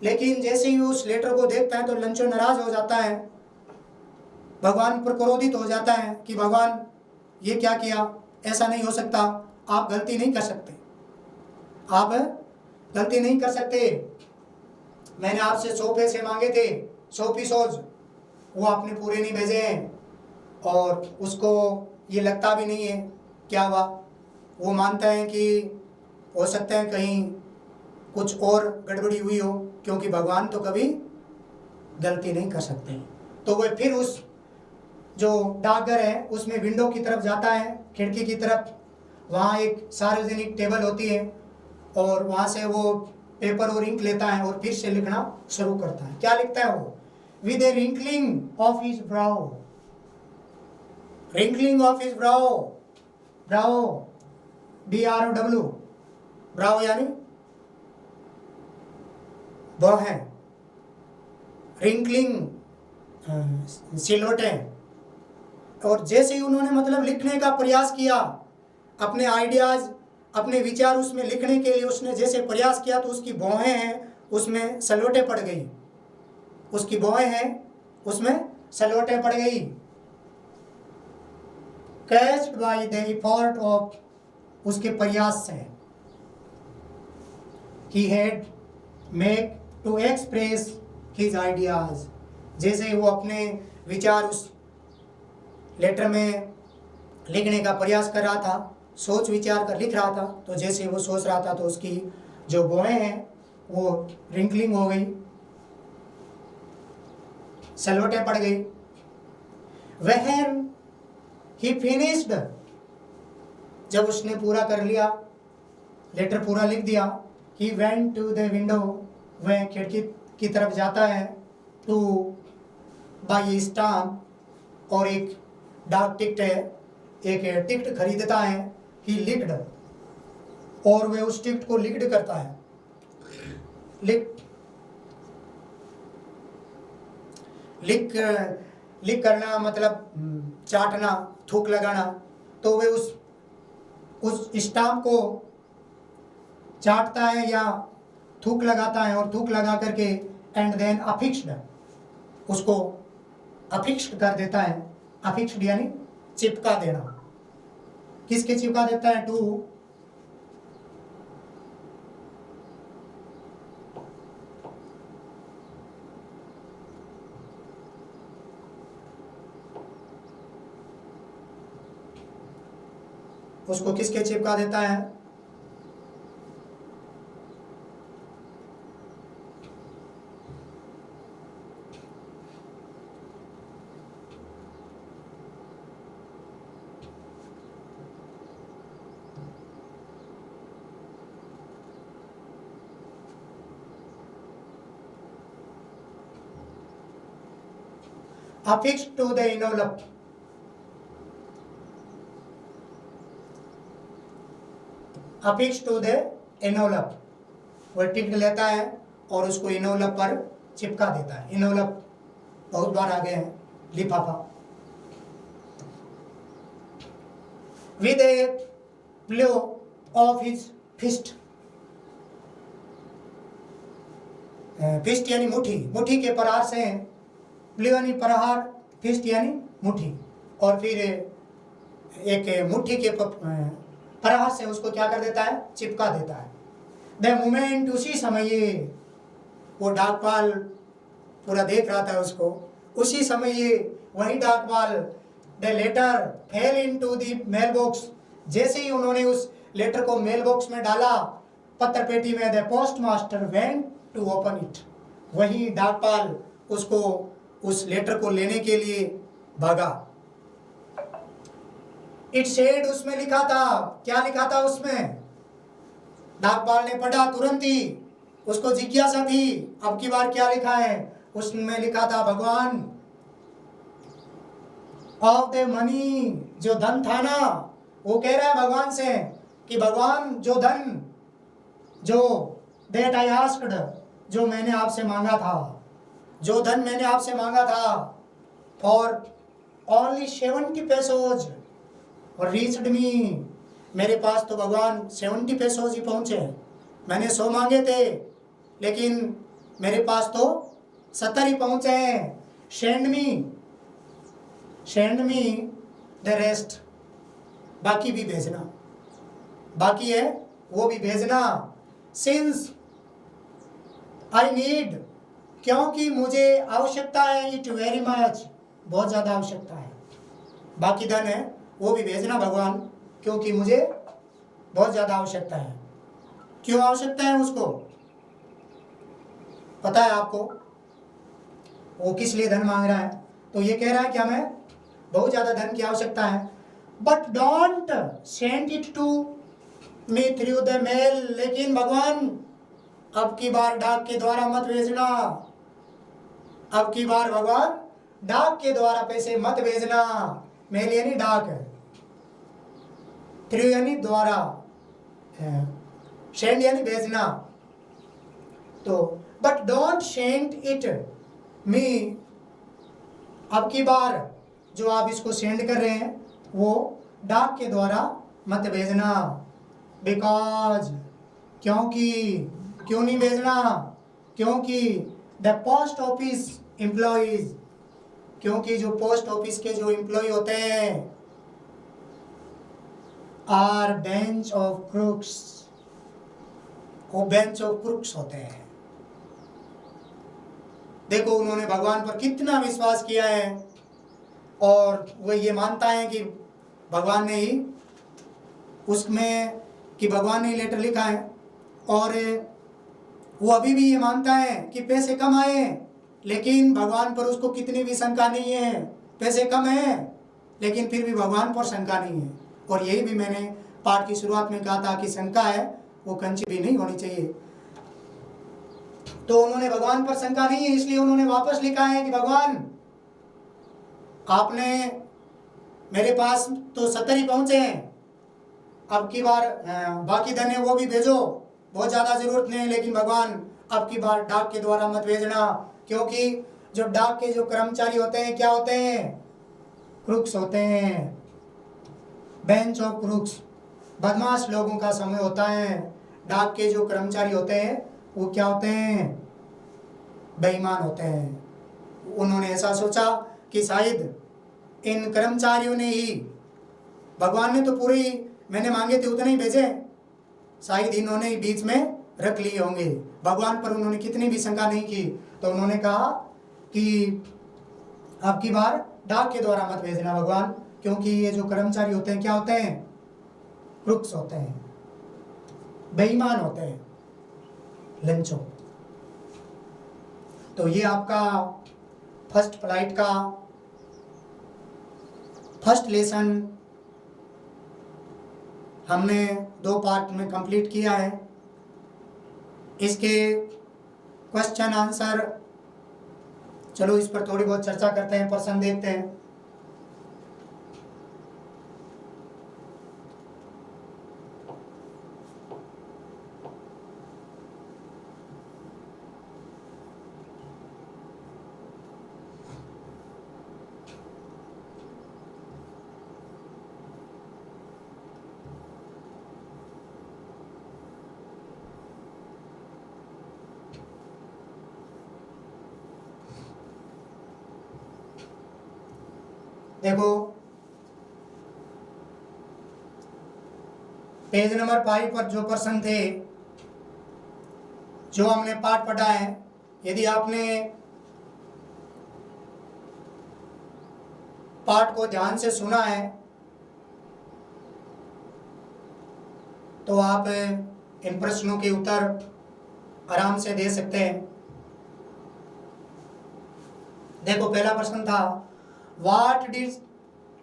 A: लेकिन जैसे ही उस लेटर को देखता है तो लंचो नाराज हो जाता है, भगवान पर क्रोधित हो जाता है कि भगवान ये क्या किया, ऐसा नहीं हो सकता, आप गलती नहीं कर सकते, आप गलती नहीं कर सकते। मैंने आपसे 100 पैसे मांगे थे, 100 पीसोज, वो आपने पूरे नहीं भेजे हैं, और उसको ये लगता भी नहीं है। क्या हुआ? वो मानता है कि हो सकता है कहीं कुछ और गड़बड़ी हुई हो, क्योंकि भगवान तो कभी गलती नहीं कर सकते। तो वह फिर उस जो डाकघर है उसमें विंडो की तरफ जाता है, खिड़की की तरफ। वहाँ एक सार्वजनिक टेबल होती है और वहाँ से वो पेपर और इंक लेता है और फिर से लिखना शुरू करता है। क्या लिखता है वो? With A wrinkling of his brow, wrinkling of his brow, brow BROW, ब्राउ यानी वह है, रिंकलिंग सिलवटें। और जैसे ही उन्होंने मतलब लिखने का प्रयास किया, अपने आइडियाज, अपने विचार उसमें लिखने के लिए उसने जैसे प्रयास किया, तो उसकी भौहें हैं उसमें सलवटें पड़ गई, उसकी भौहें हैं उसमें सलवटें पड़ गई। Catched by the effort of, उसके प्रयास से, he had make to express his ideas, जैसे ही वो अपने विचार उस लेटर में लिखने का प्रयास कर रहा था, सोच विचार कर लिख रहा था, तो जैसे वो सोच रहा था तो उसकी जो भौहें हैं वो रिंकलिंग हो गई, सलवटें पड़ गई। When he finished, जब उसने पूरा कर लिया, लेटर पूरा लिख दिया, he went to the window, वह खिड़की की तरफ जाता है, to buy a stamp, और एक डाक टिकट है, एक टिकट खरीदता है, he licked, और वह उस टिकट को लिक्ड करता है। लिक करना मतलब चाटना, थूक लगाना, तो वे उस स्टाम्प को चाटता है या थूक लगाता है, और थूक लगा करके एंड देन अफिक्स्ड, उसको अफिक्स्ड कर देता है। अफिक्स्ड यानी चिपका देना। किसके चिपका देता है? टू उसको किसके चिपका देता है? affixed to the envelope, affixed to the envelope, वह टिकट लेता है और उसको इनोलप पर चिपका देता है। इनोलप बहुत बार आ गए हैं, लिफाफा। With a blow of his fist, fist यानी मुट्ठी, मुट्ठी के प्रहार से, ब्लो यानी प्रहार, फिस्ट यानी मुट्ठी, और फिर एक मुट्ठी के प्रहार से उसको क्या कर देता है? चिपका देता है। द मोमेंट, उसी समय, वो डाकपाल पूरा देख रहा था उसको, उसी समय वही डाकपाल, the letter fell into the mail box, जैसे ही उन्होंने उस लेटर को मेल बॉक्स में डाला, पत्र पेटी में, the postmaster went to open it, वही डाकपाल उसको, उस लेटर को लेने के लिए भागा। इट सेड, उसमें लिखा था, क्या लिखा था उसमें? डाकपाल ने पढ़ा तुरंत ही, उसको जिज्ञासा थी अब की बार क्या लिखा है। उसमें लिखा था, भगवान ऑफ द मनी, जो धन था ना, वो कह रहा है भगवान से कि भगवान जो धन, जो दैट आई आस्क्ड, जो मैंने आपसे मांगा था, जो धन मैंने आपसे मांगा था, फॉर ओनली 70 पैसोज और रीच्ड मी, मेरे पास तो भगवान 70 पैसोज ही पहुंचे। मैंने 100 मांगे थे लेकिन मेरे पास तो 70 ही पहुंचे हैं। सेंड मी द रेस्ट, बाकी भी भेजना, बाकी है वो भी भेजना। सिंस आई नीड, क्योंकि मुझे आवश्यकता है, इट वेरी मच, बहुत ज़्यादा आवश्यकता है। बाकी धन है वो भी भेजना भगवान, क्योंकि मुझे बहुत ज़्यादा आवश्यकता है। क्यों आवश्यकता है उसको पता है आपको? वो किस लिए धन मांग रहा है? तो ये कह रहा है कि हमें बहुत ज़्यादा धन की आवश्यकता है। But don't send it to me through the mail, लेकिन भगवान अब की बार डाक के द्वारा मत भेजना। अब की बार भगवान डाक के द्वारा पैसे मत भेजना। मेल यानी डाक है, थ्रू यानी द्वारा, सेंड यानी भेजना। तो बट डोंट सेंड इट मी, अब की बार जो आप इसको सेंड कर रहे हैं वो डाक के द्वारा मत भेजना। बिकॉज, क्योंकि, क्यों नहीं भेजना? क्योंकि द पोस्ट ऑफिस एम्प्लॉइज, क्योंकि जो पोस्ट ऑफिस के जो एम्प्लॉय होते हैं, आर बेंच ऑफ क्रूक्स, वो बेंच ऑफ क्रूक्स होते हैं। देखो उन्होंने भगवान पर कितना विश्वास किया है और वो ये मानता है कि भगवान ने ही उसमें कि भगवान ने लेटर लिखा है। और वो अभी भी ये मानता है कि पैसे कम आए, लेकिन भगवान पर उसको कितनी भी शंका नहीं है। पैसे कम है लेकिन फिर भी भगवान पर शंका नहीं है। और यही भी मैंने पाठ की शुरुआत में कहा था कि शंका है वो कंची भी नहीं होनी चाहिए। तो उन्होंने भगवान पर शंका नहीं है, इसलिए उन्होंने वापस लिखा है कि भगवान आपने मेरे पास तो 70 ही पहुंचे हैं, अब की बार बाकी धन है वो भी भेजो, बहुत ज़्यादा ज़रूरत नहीं है, लेकिन भगवान अब की बार डाक के द्वारा मत भेजना, क्योंकि जो डाक के जो कर्मचारी होते हैं क्या होते हैं? क्रूक्स होते हैं, बेंच ऑफ क्रूक्स, बदमाश लोगों का समय होता है। डाक के जो कर्मचारी होते हैं वो क्या होते हैं? बेईमान होते हैं। उन्होंने ऐसा सोचा कि शायद इन कर्मचारियों ने ही, भगवान ने तो पूरी मैंने मांगे थे उतने ही भेजे, शायद इन्होंने ही बीच में रख लिए होंगे। भगवान पर उन्होंने कितनी भी शंका नहीं की। तो उन्होंने कहा कि अब की बार डाक के द्वारा मत भेजना भगवान, क्योंकि ये जो कर्मचारी होते हैं क्या होते हैं? क्रूक्स होते हैं, बेईमान होते हैं, लंचो। तो ये आपका फर्स्ट फ्लाइट का फर्स्ट लेसन हमने 2 पार्ट में कंप्लीट किया है। इसके क्वेश्चन आंसर, चलो इस पर थोड़ी बहुत चर्चा करते हैं, प्रश्न देखते हैं। देखो पेज नंबर 5 पर जो प्रश्न थे, जो हमने पाठ पढ़ा है, यदि आपने पाठ को ध्यान से सुना है तो आप इन प्रश्नों के उत्तर आराम से दे सकते हैं। देखो पहला प्रश्न था, what did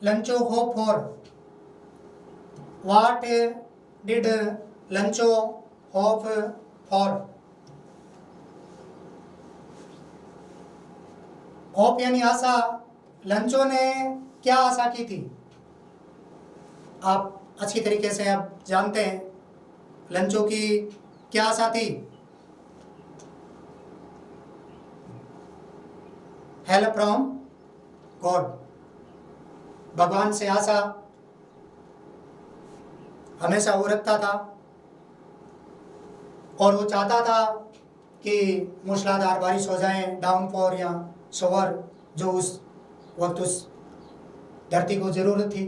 A: लंचो hope for? What did लंचो hope for? Hope यानी आशा। लंचो ने क्या आशा की थी? आप अच्छी तरीके से आप जानते हैं लंचो की क्या आशा थी? हेल्प फ्रॉम गॉड, भगवान से आशा हमेशा वो रखता था और वो चाहता था कि मूसलाधार बारिश हो जाए, डाउनफॉर या शोवर, जो उस वक्त उस धरती को जरूरत थी।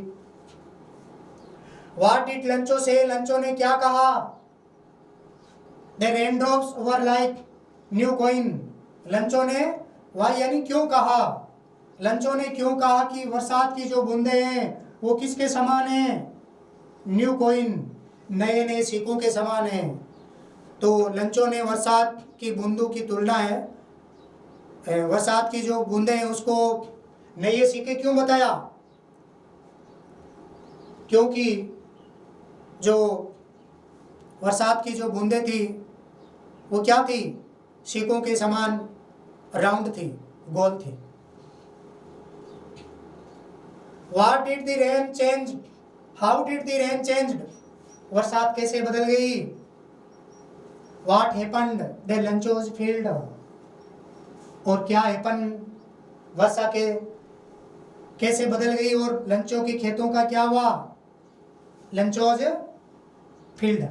A: व्हाट डिड लंचो से? लंचो ने क्या कहा? The raindrops were like new coin. लंचो ने वाई यानी क्यों कहा? लंचो ने क्यों कहा कि बरसात की जो बूंदे हैं वो किसके समान हैं? न्यू कॉइन, नए नए सिक्कों के समान हैं। तो लंचो ने बरसात की बूंदों की तुलना है, बरसात की जो बूंदे हैं उसको नए सिक्के क्यों बताया? क्योंकि जो बरसात की जो बूंदें थी वो क्या थी? सिक्कों के समान राउंड थी, गोल थी। What did the rain change? How did the rain changed? बरसात कैसे बदल गई? What happened? The Lancho's field. और क्या happen? वर्षा के कैसे बदल गई और लंचो के खेतों का क्या हुआ? लंचोज फील्ड,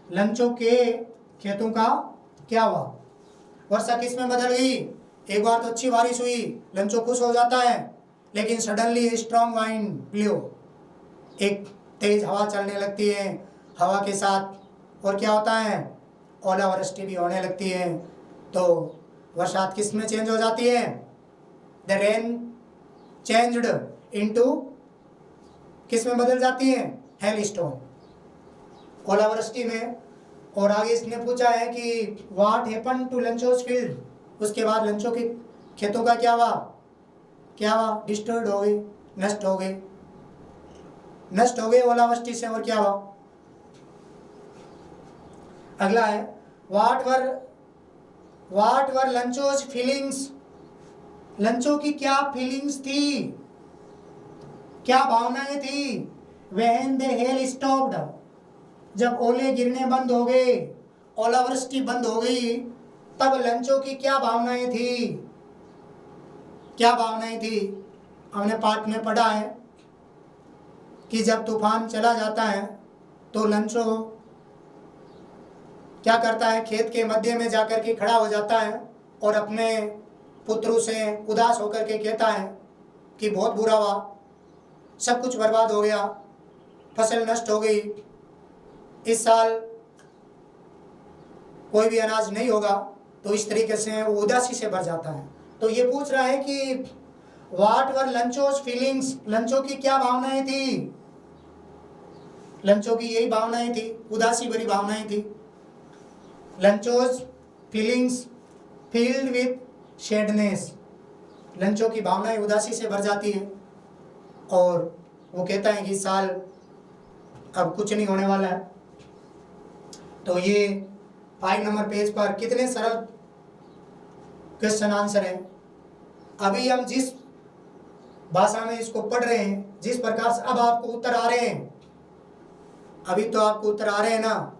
A: लंचो के खेतों का क्या हुआ? वर्षा किस में बदल गई? एक बार तो अच्छी बारिश हुई, लंचो खुश हो जाता है, लेकिन सडनली स्ट्रॉन्ग वाइंड ब्लो, एक तेज हवा चलने लगती है, हवा के साथ और क्या होता है? ओलावृष्टि भी होने लगती है। तो बरसात किस में चेंज हो जाती है? द रेन चेंज्ड इनटू किस में बदल जाती है? हेल स्टोन, ओलावृष्टि में। और आगे इसने पूछा है कि व्हाट हैपन टू लंचोस फील्ड, उसके बाद लंचों के खेतों का क्या हुआ? डिस्ट्रॉयड हो गई, नष्ट हो गए ओलावृष्टि से। और क्या हुआ? अगला है व्हाट वर लंचोस फीलिंग्स, लंचों की क्या फीलिंग्स थी, क्या भावनाएं थी? व्हेन द हेल स्टॉप्ड, जब ओले गिरने बंद हो गए, ओलावृष्टि बंद हो गई, तब लंचों की क्या भावनाएं थी? हमने पाठ में पढ़ा है कि जब तूफान चला जाता है तो लंचो क्या करता है? खेत के मध्य में जाकर के खड़ा हो जाता है और अपने पुत्रों से उदास होकर के कहता है कि बहुत बुरा हुआ, सब कुछ बर्बाद हो गया, फसल नष्ट हो गई, इस साल कोई भी अनाज नहीं होगा। तो इस तरीके से वो उदासी से भर जाता है। तो ये पूछ रहा है कि व्हाट वर लंचोस फीलिंग्स, लंचों की क्या भावनाएं थी? लंचों की यही भावनाएं थी, उदासी भरी भावनाएं थी। लंचोस फीलिंग्स फील्ड विथ शेडनेस, लंचों की भावनाएं उदासी से भर जाती है और वो कहता है कि साल अब कुछ नहीं होने वाला है। तो ये 5 नंबर पेज पर कितने सरल क्वेश्चन आंसर है। अभी हम जिस भाषा में इसको पढ़ रहे हैं, जिस प्रकार से अब आपको उत्तर आ रहे हैं, अभी तो आपको उत्तर आ रहे हैं ना,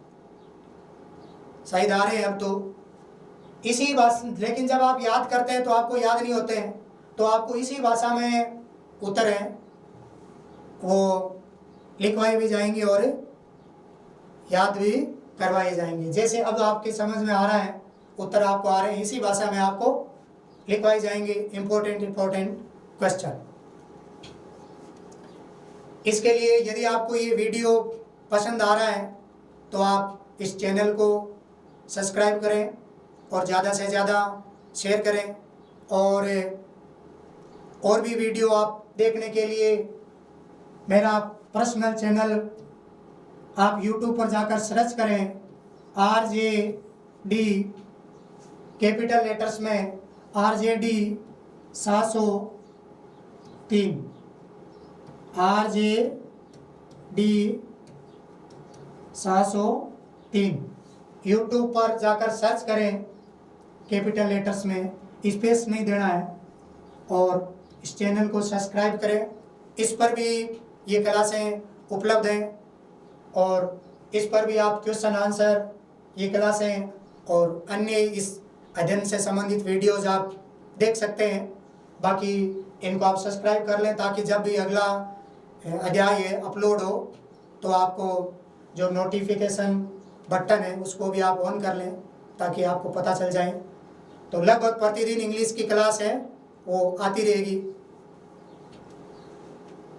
A: शायद आ रहे हैं अब तो इसी भाषा, लेकिन जब आप याद करते हैं तो आपको याद नहीं होते हैं। तो आपको इसी भाषा में उत्तर है वो लिखवाए भी जाएंगे और याद भी करवाए जाएंगे। जैसे अब आपके समझ में आ रहा है, उत्तर आपको आ रहे हैं, इसी भाषा में आपको लिखवाए जाएंगे इम्पोर्टेंट क्वेश्चन। इसके लिए यदि आपको ये वीडियो पसंद आ रहा है तो आप इस चैनल को सब्सक्राइब करें और ज़्यादा से ज़्यादा शेयर करें। और भी वीडियो आप देखने के लिए मेरा पर्सनल चैनल आप YouTube पर जाकर सर्च करें, RJD कैपिटल लेटर्स में RJD 703, RJD 703 YouTube पर जाकर सर्च करें, कैपिटल लेटर्स में, स्पेस नहीं देना है, और इस चैनल को सब्सक्राइब करें। इस पर भी ये क्लासें उपलब्ध हैं और इस पर भी आप क्वेश्चन आंसर, ये क्लासें और अन्य इस अध्ययन से संबंधित वीडियोज़ आप देख सकते हैं। बाकी इनको आप सब्सक्राइब कर लें ताकि जब भी अगला अध्याय अपलोड हो तो आपको जो नोटिफिकेशन बटन है उसको भी आप ऑन कर लें ताकि आपको पता चल जाए। तो लगभग प्रतिदिन इंग्लिश की क्लास है वो आती रहेगी।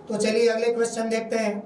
A: तो चलिए अगले क्वेश्चन देखते हैं।